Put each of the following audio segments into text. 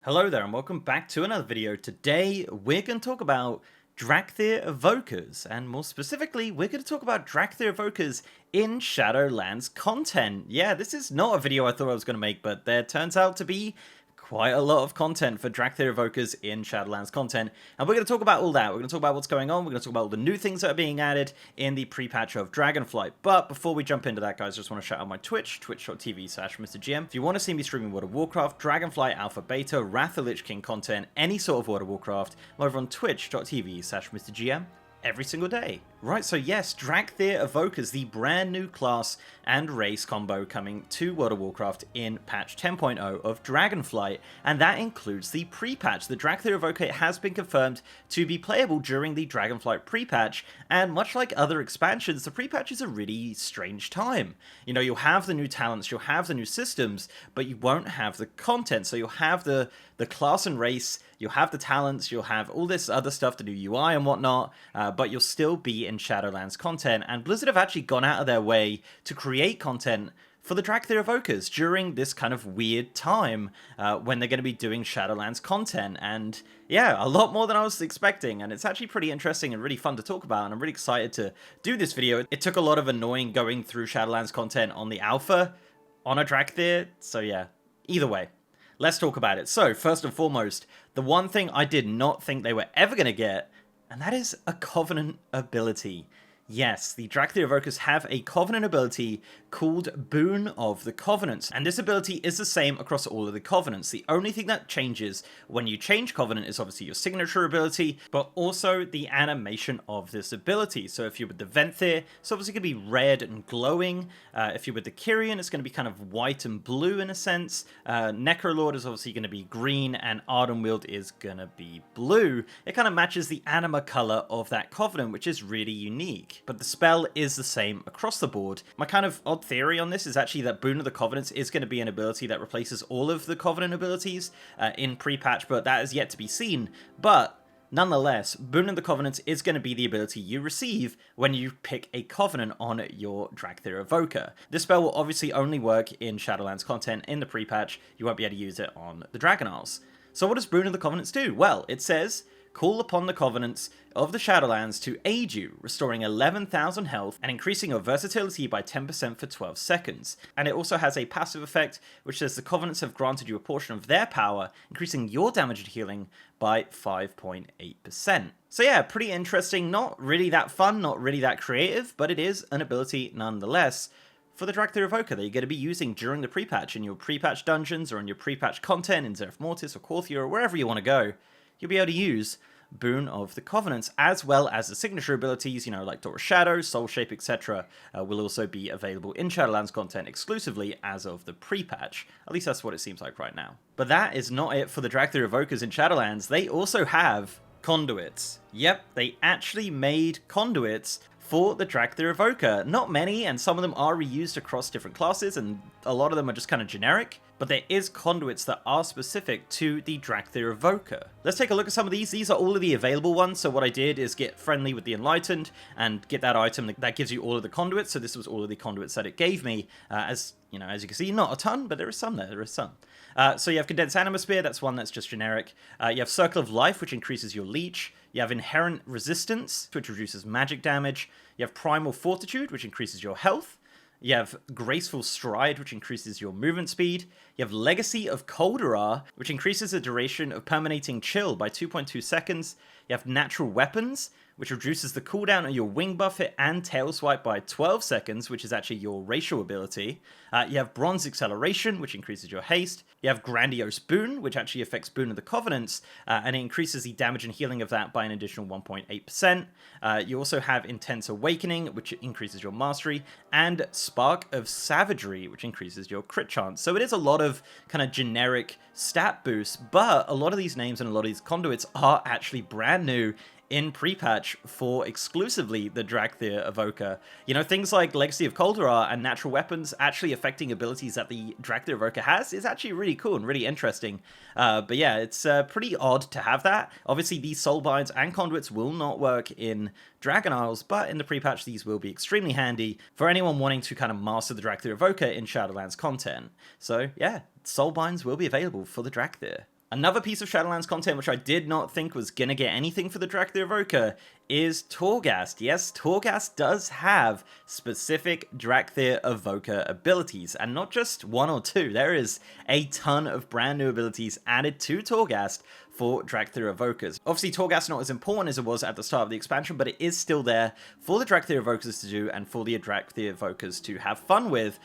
Hello there and welcome back to another video. Today we're going to talk about Dracthyr Evokers, and more specifically we're going to talk about Dracthyr Evokers in Shadowlands content. Yeah, this is not a video I thought I was going to make, but there turns out to be quite a lot of content for Dracthyr Evokers in Shadowlands content, and we're going to talk about all that. We're going to talk about what's going on, we're going to talk about all the new things that are being added in the pre-patch of Dragonflight. But before we jump into that, guys, I just want to shout out my Twitch, twitch.tv/MrGM. If you want to see me streaming World of Warcraft, Dragonflight, Alpha, Beta, Wrath of Lich King content, any sort of World of Warcraft, I'm over on twitch.tv/MrGM every single day. Right, so yes, Dracthyr Evokers, the brand new class and race combo coming to World of Warcraft in patch 10.0 of Dragonflight, and that includes the pre-patch. The Dracthyr Evoker has been confirmed to be playable during the Dragonflight pre-patch, and much like other expansions, the pre-patch is a really strange time. You know, you'll have the new talents, you'll have the new systems, but you won't have the content. So you'll have the class and race, you'll have the talents, you'll have all this other stuff, the new UI and whatnot, but you'll still be in Shadowlands content, and Blizzard have actually gone out of their way to create content for the Dracthyr Evokers during this kind of weird time when they're going to be doing Shadowlands content, and yeah, a lot more than I was expecting, and it's actually pretty interesting and really fun to talk about, and I'm really excited to do this video. It took a lot of annoying going through Shadowlands content on the alpha on a Dracthyr, so yeah, either way. Let's talk about it. So, first and foremost, the one thing I did not think they were ever going to get, and that is a Covenant ability. Yes, the Dracthyr Evokers have a Covenant ability called Boon of the Covenants, and this ability is the same across all of the Covenants. The only thing that changes when you change Covenant is obviously your signature ability, but also the animation of this ability. So if you're with the Venthyr, it's obviously going to be red and glowing. If you're with the Kyrian, it's going to be kind of white and blue in a sense. Necrolord is obviously going to be green, and Ardenweald is going to be blue. It kind of matches the anima color of that Covenant, which is really unique. But the spell is the same across the board. My kind of odd theory on this is actually that Boon of the Covenants is going to be an ability that replaces all of the Covenant abilities in pre-patch, but that is yet to be seen. But nonetheless, Boon of the Covenants is going to be the ability you receive when you pick a Covenant on your Dracthyr Evoker. This spell will obviously only work in Shadowlands content in the pre-patch. You won't be able to use it on the Dragon Isles. So what does Boon of the Covenants do? Well, it says, call upon the Covenants of the Shadowlands to aid you, restoring 11,000 health and increasing your versatility by 10% for 12 seconds. And it also has a passive effect, which says the Covenants have granted you a portion of their power, increasing your damage and healing by 5.8%. So yeah, pretty interesting, not really that fun, not really that creative, but it is an ability nonetheless for the Dracthyr Evoker that you're going to be using during the pre-patch in your pre-patch dungeons or in your pre-patch content in Zereth Mortis or Korthia or wherever you want to go. You'll be able to use Boon of the Covenants, as well as the signature abilities, you know, like Door of Shadow, Soul Shape, etc. Will also be available in Shadowlands content exclusively as of the pre-patch. At least that's what it seems like right now. But that is not it for the Dracthyr Evokers in Shadowlands. They also have Conduits. Yep, they actually made Conduits for the Dracthyr Evoker. Not many, and some of them are reused across different classes, and a lot of them are just kind of generic, but there is Conduits that are specific to the Dracthyr Evoker. Let's take a look at some of these. These are all of the available ones, so what I did is get friendly with the Enlightened and get that item that gives you all of the Conduits, so this was all of the Conduits that it gave me. As you know, as you can see, not a ton, but there is some there is some. So you have Condensed Animasphere, that's one that's just generic. You have Circle of Life, which increases your leech. You have Inherent Resistance, which reduces magic damage. You have Primal Fortitude, which increases your health. You have Graceful Stride, which increases your movement speed. You have Legacy of Kolderar, which increases the duration of Permeating Chill by 2.2 seconds. You have Natural Weapons, which reduces the cooldown on your Wing Buffet and Tail Swipe by 12 seconds, which is actually your racial ability. You have Bronze Acceleration, which increases your haste. You have Grandiose Boon, which actually affects Boon of the Covenants, and it increases the damage and healing of that by an additional 1.8%. You also have Intense Awakening, which increases your mastery, and Spark of Savagery, which increases your crit chance. So it is a lot of kind of generic stat boosts, but a lot of these names and a lot of these Conduits are actually brand new in pre-patch for exclusively the Dracthyr Evoker. You know, things like Legacy of Kolderar and Natural Weapons actually affecting abilities that the Dracthyr Evoker has is actually really cool and really interesting. But yeah, it's pretty odd to have that. Obviously, these Soulbinds and Conduits will not work in Dragon Isles, but in the pre-patch, these will be extremely handy for anyone wanting to kind of master the Dracthyr Evoker in Shadowlands content. So yeah, Soulbinds will be available for the Dracthyr. Another piece of Shadowlands content which I did not think was gonna get anything for the Dracthyr Evoker is Torghast. Yes, Torghast does have specific Dracthyr Evoker abilities, and not just one or two. There is a ton of brand new abilities added to Torghast for Dracthyr Evokers. Obviously, Torghast not as important as it was at the start of the expansion, but it is still there for the Dracthyr Evokers to do and for the Dracthyr Evokers to have fun with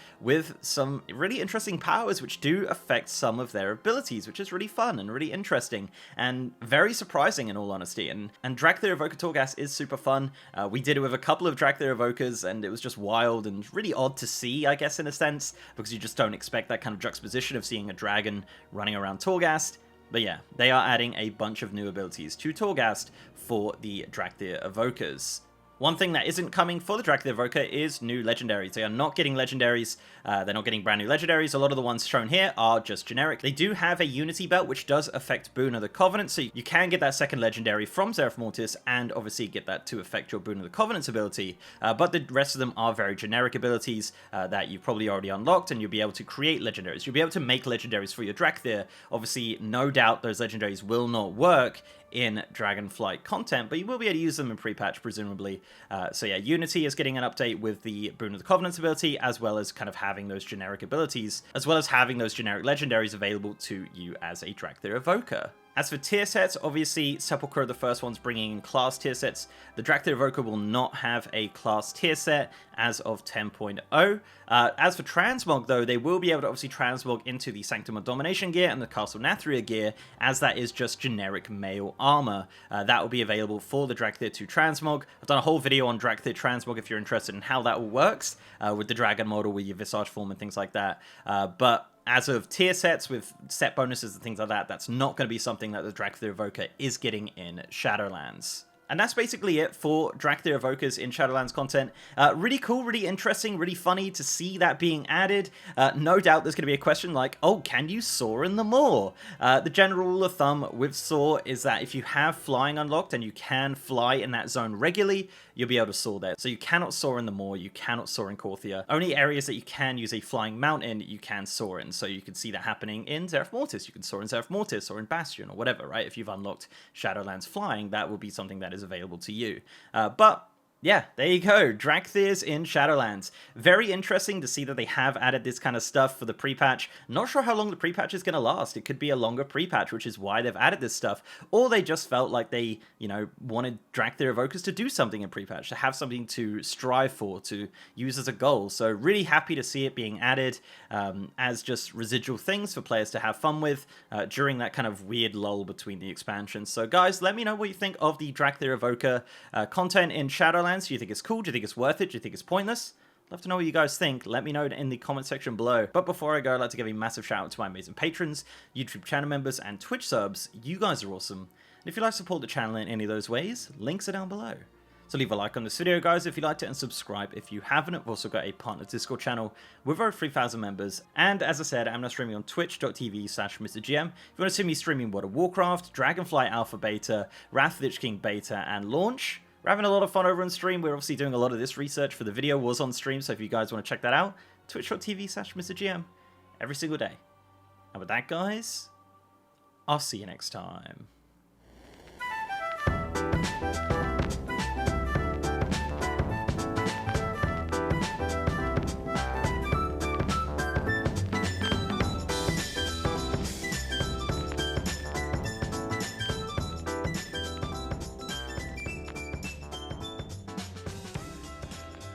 some really interesting powers which do affect some of their abilities, which is really fun and really interesting and very surprising in all honesty. And Dracthyr Evoker Torghast is super fun. We did it with a couple of Dracthyr Evokers and it was just wild and really odd to see, I guess, in a sense, because you just don't expect that kind of juxtaposition of seeing a dragon running around Torghast. But yeah, they are adding a bunch of new abilities to Torghast for the Dracthyr Evokers. One thing that isn't coming for the Dracthyr Evoker is new Legendaries. They are not getting Legendaries. They're not getting brand new Legendaries. A lot of the ones shown here are just generic. They do have a Unity belt, which does affect Boon of the Covenant, so you can get that second Legendary from Zereth Mortis, and obviously get that to affect your Boon of the Covenant's ability. But the rest of them are very generic abilities that you've probably already unlocked, and you'll be able to create Legendaries. You'll be able to make Legendaries for your Dracthyr. Obviously, no doubt those Legendaries will not work in Dragonflight content, but you will be able to use them in pre-patch, presumably. So yeah, Unity is getting an update with the Boon of the Covenant's ability, as well as kind of having those generic abilities, as well as having those generic Legendaries available to you as a Dracthyr Evoker. As for tier sets, obviously Sepulchre are the first ones bringing in class tier sets. The Dracthyr Evoker will not have a class tier set as of 10.0. As for Transmog, though, they will be able to obviously transmog into the Sanctum of Domination gear and the Castle Nathria gear, as that is just generic male armor. That will be available for the Dracthyr to transmog. I've done a whole video on Dracthyr transmog if you're interested in how that all works, with the dragon model, with your visage form and things like that. But as of tier sets with set bonuses and things like that, that's not going to be something that the Dracthyr Evoker is getting in Shadowlands. And that's basically it for Dracthyr Evokers in Shadowlands content. Really cool, really interesting, really funny to see that being added. No doubt there's going to be a question like, oh, can you soar in the Maw? The general rule of thumb with soar is that if you have flying unlocked and you can fly in that zone regularly, you'll be able to soar there. So you cannot soar in the Maw, you cannot soar in Korthia. Only areas that you can use a flying mountain, you can soar in. So you can see that happening in Zereth Mortis. You can soar in Zereth Mortis or in Bastion or whatever, right? If you've unlocked Shadowlands flying, that will be something that is available to you. But yeah, there you go. Dracthyrs in Shadowlands. Very interesting to see that they have added this kind of stuff for the pre-patch. Not sure how long the pre-patch is going to last. It could be a longer pre-patch, which is why they've added this stuff. Or they just felt like they, you know, wanted Dracthyr Evokers to do something in pre-patch, to have something to strive for, to use as a goal. So really happy to see it being added as just residual things for players to have fun with during that kind of weird lull between the expansions. So guys, let me know what you think of the Dracthyr Evoker content in Shadowlands. Do you think it's cool? Do you think it's worth it? Do you think it's pointless? Love to know what you guys think. Let me know in the comment section below. But before I go, I'd like to give a massive shout out to my amazing patrons, YouTube channel members, and Twitch subs. You guys are awesome. And if you'd like to support the channel in any of those ways, links are down below. So leave a like on this video, guys, if you liked it, and subscribe if you haven't. We've also got a partner Discord channel with over 3,000 members. And as I said, I'm now streaming on twitch.tv/MrGM. If you want to see me streaming World of Warcraft, Dragonflight Alpha Beta, Wrath of the Lich King Beta, and Launch, we're having a lot of fun over on stream. We're obviously doing a lot of this research for the video was on stream, so if you guys want to check that out, twitch.tv/MrGM every single day. And with that, guys, I'll see you next time.